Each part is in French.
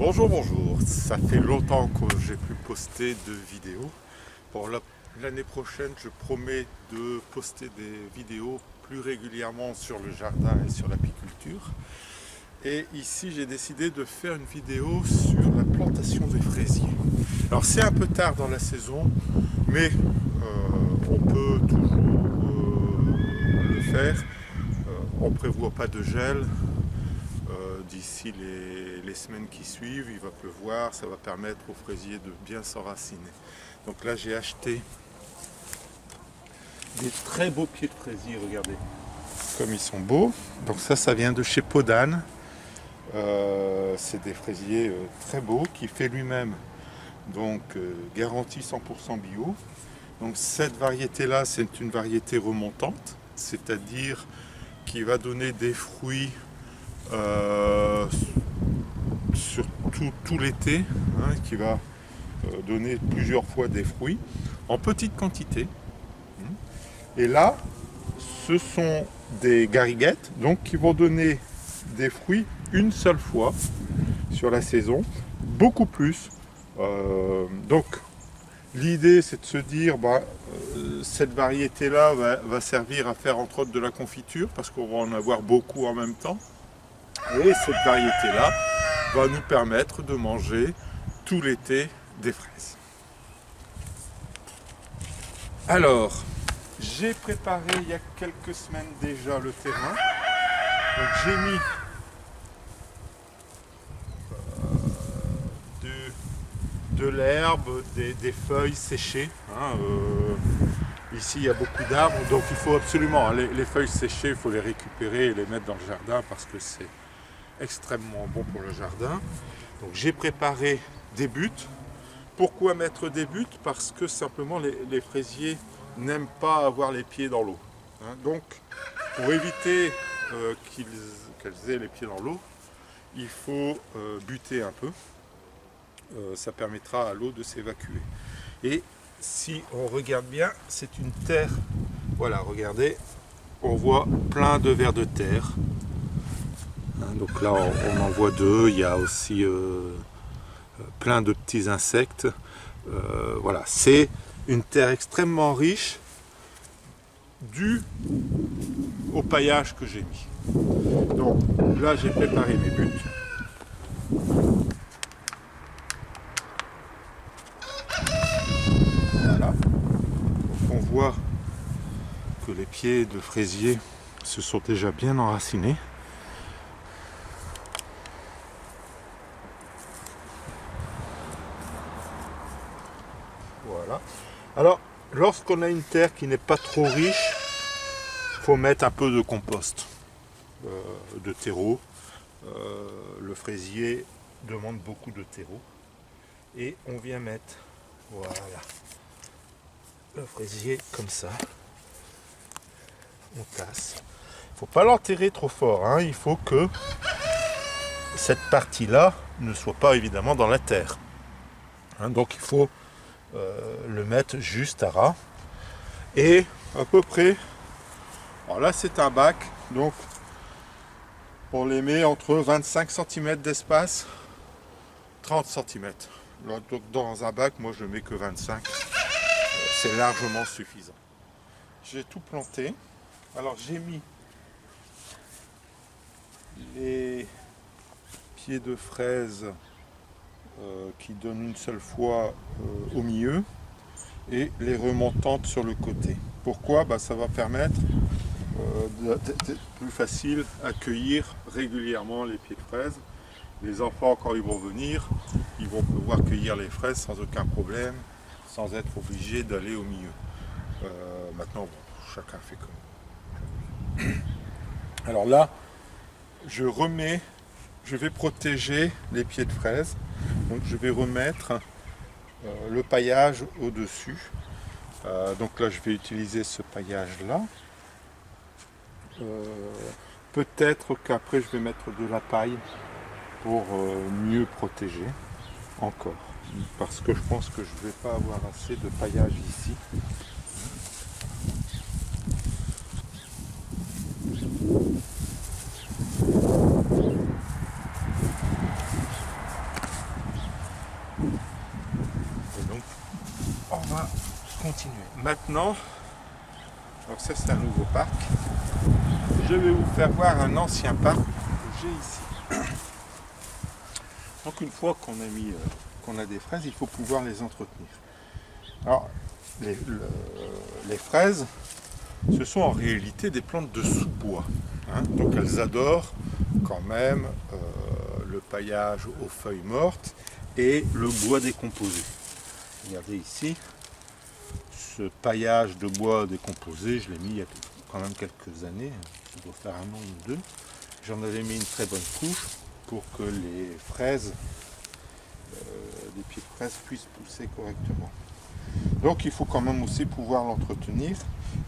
Bonjour, bonjour. Ça fait longtemps que j'ai pu poster de vidéos. Pour l'année prochaine, je promets de poster des vidéos plus régulièrement sur le jardin et sur l'apiculture. Et ici, j'ai décidé de faire une vidéo sur la plantation des fraisiers. Alors, c'est un peu tard dans la saison, mais on peut toujours le faire. On ne prévoit pas de gel. D'ici les semaines qui suivent, il va pleuvoir, ça va permettre aux fraisiers de bien s'enraciner. Donc là, j'ai acheté des très beaux pieds de fraisier, regardez comme ils sont beaux. Donc ça vient de chez Podane. C'est des fraisiers très beaux qu'il fait lui-même, donc garantie 100% bio. Donc cette variété-là, c'est une variété remontante, c'est-à-dire qui va donner des fruits sur tout l'été, qui va donner plusieurs fois des fruits en petite quantité. Et là, ce sont des gariguettes, donc qui vont donner des fruits une seule fois sur la saison, beaucoup plus. Donc l'idée, c'est de se dire, cette variété-là va servir à faire entre autres de la confiture, parce qu'on va en avoir beaucoup en même temps. Et cette variété-là va nous permettre de manger tout l'été des fraises. Alors, j'ai préparé il y a quelques semaines déjà le terrain. Donc j'ai mis de l'herbe, des feuilles séchées. Ici, il y a beaucoup d'arbres, donc il faut absolument, les feuilles séchées, il faut les récupérer et les mettre dans le jardin parce que c'est extrêmement bon pour le jardin. Donc j'ai préparé des buttes. Pourquoi mettre des buttes? Parce que simplement les fraisiers n'aiment pas avoir les pieds dans l'eau. Donc pour éviter qu'elles aient les pieds dans l'eau, il faut butter un peu. Ça permettra à l'eau de s'évacuer. Et si on regarde bien, c'est une terre. Voilà, regardez, on voit plein de vers de terre. Donc là, on en voit deux. Il y a aussi plein de petits insectes. Voilà, c'est une terre extrêmement riche due au paillage que j'ai mis. Donc là, j'ai préparé mes buttes. Voilà. Donc on voit que les pieds de fraisier se sont déjà bien enracinés. Voilà. Alors, lorsqu'on a une terre qui n'est pas trop riche, il faut mettre un peu de compost, de terreau. Le fraisier demande beaucoup de terreau. Et on vient mettre, voilà, le fraisier comme ça. On tasse. Il ne faut pas l'enterrer trop fort. Il faut que cette partie-là ne soit pas évidemment dans la terre. Donc il faut le mettre juste à ras. Et à peu près, alors là c'est un bac, donc on les met entre 25 cm d'espace, 30 cm. Donc dans un bac, moi je mets que 25. C'est largement suffisant. J'ai tout planté. Alors j'ai mis les pieds de fraise qui donnent une seule fois au milieu et les remontantes sur le côté. Pourquoi? Ça va permettre d'être plus facile à cueillir régulièrement les pieds de fraise. Les enfants, quand ils vont venir, ils vont pouvoir cueillir les fraises sans aucun problème, sans être obligés d'aller au milieu. Maintenant, chacun fait comme. Alors là, je vais protéger les pieds de fraise. Donc je vais remettre le paillage au-dessus. Donc là, je vais utiliser ce paillage-là. Peut-être qu'après, je vais mettre de la paille pour mieux protéger encore. Parce que je pense que je ne vais pas avoir assez de paillage ici. continuer. Maintenant, donc ça c'est un nouveau parc. Je vais vous faire voir un ancien parc que j'ai ici. Donc une fois qu'on a des fraises, il faut pouvoir les entretenir. Alors, les fraises, ce sont en réalité des plantes de sous-bois. Hein. Donc elles adorent quand même le paillage aux feuilles mortes et le bois décomposé. Regardez ici, ce paillage de bois décomposé, je l'ai mis il y a quand même quelques années, ça doit faire 1 an ou 2. J'en avais mis une très bonne couche pour que les fraises, les pieds de fraises puissent pousser correctement. Donc il faut quand même aussi pouvoir l'entretenir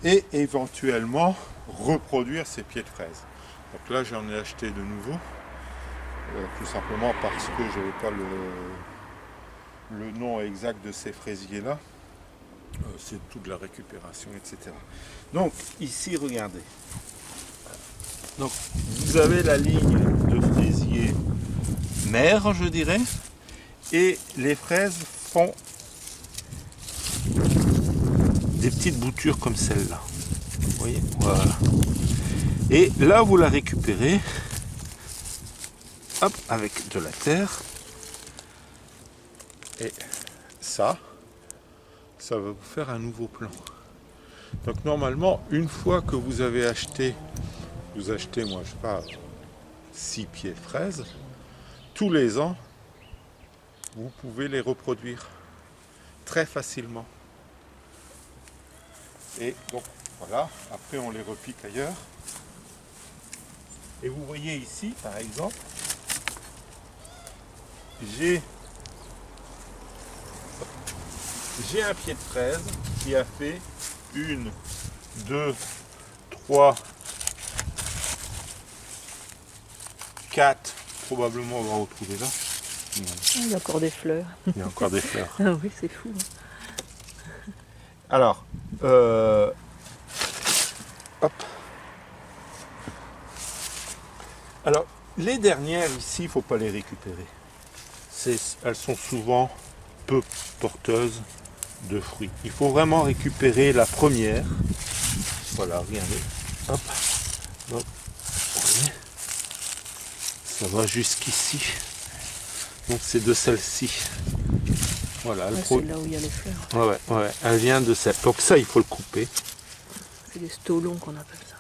et éventuellement reproduire ces pieds de fraises. Donc là j'en ai acheté de nouveaux, tout simplement parce que je n'avais pas le nom exact de ces fraisiers là. C'est toute la récupération, etc. Donc ici regardez. Donc vous avez la ligne de fraisier mère, je dirais, et les fraises font des petites boutures comme celle-là. Vous voyez, voilà. Et là, vous la récupérez, hop, avec de la terre. Et ça va vous faire un nouveau plan. Donc normalement, une fois que vous avez acheté, vous achetez, moi je sais pas, 6 pieds de fraises, tous les ans, vous pouvez les reproduire très facilement. Et donc voilà, après on les repique ailleurs. Et vous voyez ici, par exemple, j'ai un pied de fraise qui a fait 1, 2, 3, 4, probablement on va retrouver là. Il y a encore des fleurs. Il y a encore des fleurs. Ah oui, c'est fou. Hein. Alors, hop. Alors, les dernières ici, il ne faut pas les récupérer. Elles sont souvent peu porteuses de fruits. Il faut vraiment récupérer la première. Voilà, regardez. Hop. Donc, voyez, ça va jusqu'ici. Donc c'est de celle-ci. Voilà. C'est là où il y a les fleurs. Ouais. Elle vient de celle. Donc ça, il faut le couper. C'est des stolons qu'on appelle ça.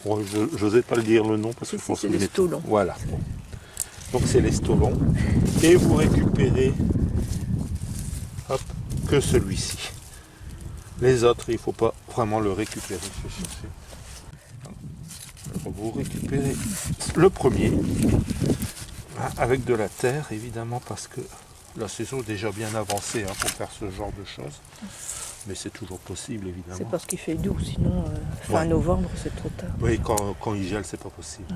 Bon, je n'osais pas le dire le nom parce que c'est des stolons. Voilà. Donc c'est les stolons. Et vous récupérez, hop, que celui-ci. Les autres, il ne faut pas vraiment le récupérer. Je vais chercher. Alors, vous récupérez le premier, avec de la terre, évidemment, parce que la saison est déjà bien avancée pour faire ce genre de choses. Mais c'est toujours possible, évidemment. C'est parce qu'il fait doux, sinon fin novembre, c'est trop tard. Oui, quand il gèle, c'est pas possible.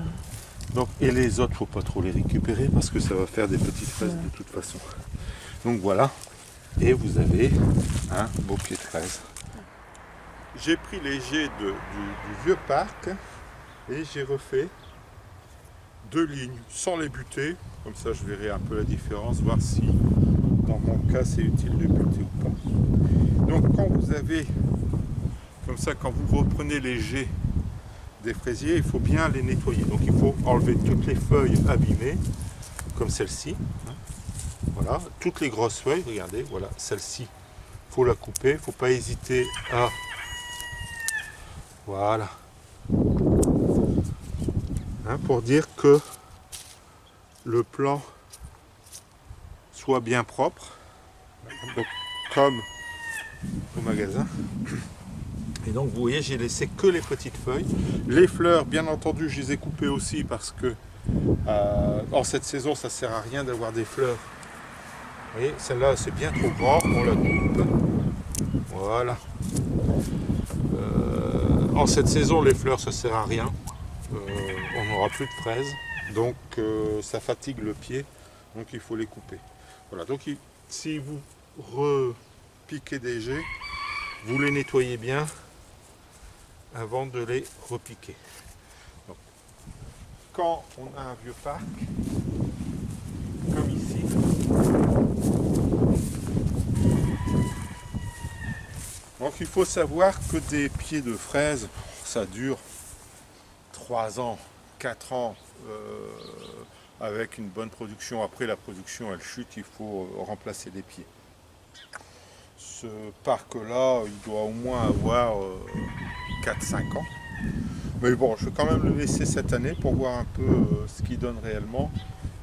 Donc, et les autres, il ne faut pas trop les récupérer parce que ça va faire des petites fraises de toute façon. Donc voilà, et vous avez un beau pied de fraise. J'ai pris les jets du vieux parc et j'ai refait 2 lignes sans les buter. Comme ça, je verrai un peu la différence, voir si dans mon cas c'est utile de buter ou pas. Donc quand vous avez, comme ça, quand vous reprenez les jets des fraisiers, il faut bien les nettoyer. Donc il faut enlever toutes les feuilles abîmées, comme celle-ci. Voilà, toutes les grosses feuilles, regardez, voilà, celle-ci, il faut la couper, il ne faut pas hésiter à... Voilà. Pour dire que le plan soit bien propre, donc, comme au magasin. Et donc vous voyez, j'ai laissé que les petites feuilles. Les fleurs, bien entendu, je les ai coupées aussi parce que en cette saison, ça ne sert à rien d'avoir des fleurs. Vous voyez, celle-là, c'est bien trop grand, on la coupe. Voilà. En cette saison, les fleurs, ça ne sert à rien. On n'aura plus de fraises, donc ça fatigue le pied, donc il faut les couper. Voilà, donc si vous repiquez des jets, vous les nettoyez bien avant de les repiquer. Donc, quand on a un vieux parc, comme ici, Donc il faut savoir que des pieds de fraises, ça dure 3 ans, 4 ans avec une bonne production. Après la production elle chute, il faut remplacer les pieds. Ce parc-là, il doit au moins avoir 4-5 ans. Mais bon, je vais quand même le laisser cette année pour voir un peu ce qu'il donne réellement.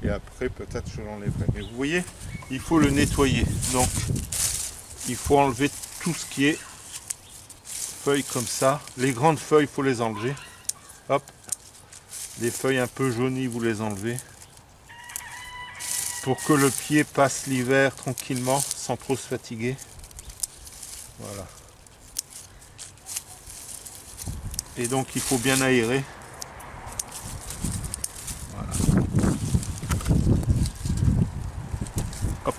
Et après, peut-être je l'enlèverai. Mais vous voyez, il faut le nettoyer. Donc, il faut enlever tout ce qui est feuilles comme ça. Les grandes feuilles, il faut les enlever. Hop. Les feuilles un peu jaunies, vous les enlevez. Pour que le pied passe l'hiver tranquillement, sans trop se fatiguer. Voilà. Et donc il faut bien aérer. Voilà. Hop.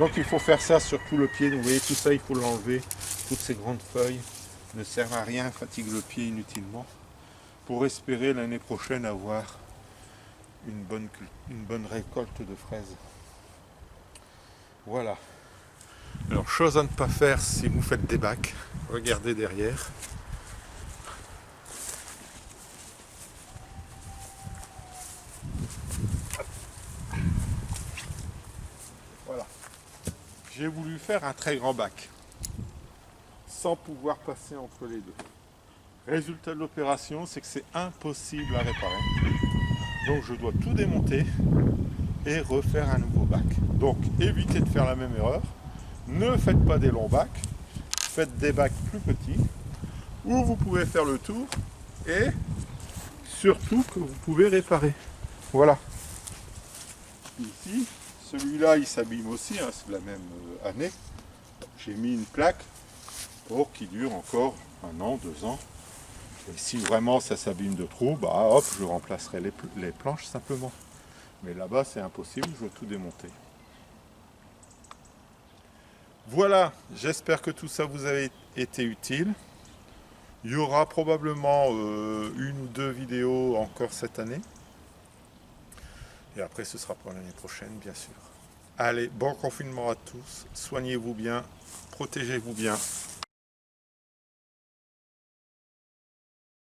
Donc il faut faire ça sur tout le pied. Vous voyez tout ça, il faut l'enlever. Toutes ces grandes feuilles ne servent à rien, fatiguent le pied inutilement. Pour espérer l'année prochaine avoir une bonne récolte de fraises. Voilà. Alors chose à ne pas faire si vous faites des bacs. Regardez derrière. Voilà. J'ai voulu faire un très grand bac, sans pouvoir passer entre les deux. Résultat de l'opération, c'est que c'est impossible à réparer. Donc je dois tout démonter et refaire un nouveau bac. Donc évitez de faire la même erreur. Ne faites pas des longs bacs. Faites des bacs plus petits, où vous pouvez faire le tour et surtout que vous pouvez réparer. Voilà. Ici, celui-là, il s'abîme aussi, hein, c'est de la même année. J'ai mis une plaque pour qu'il dure encore 1 an, 2 ans. Et si vraiment ça s'abîme de trop, bah hop, je remplacerai les planches simplement. Mais là-bas, c'est impossible, je dois tout démonter. Voilà, j'espère que tout ça vous a été utile. Il y aura probablement 1 ou 2 vidéos encore cette année. Et après, ce sera pour l'année prochaine, bien sûr. Allez, bon confinement à tous. Soignez-vous bien, protégez-vous bien.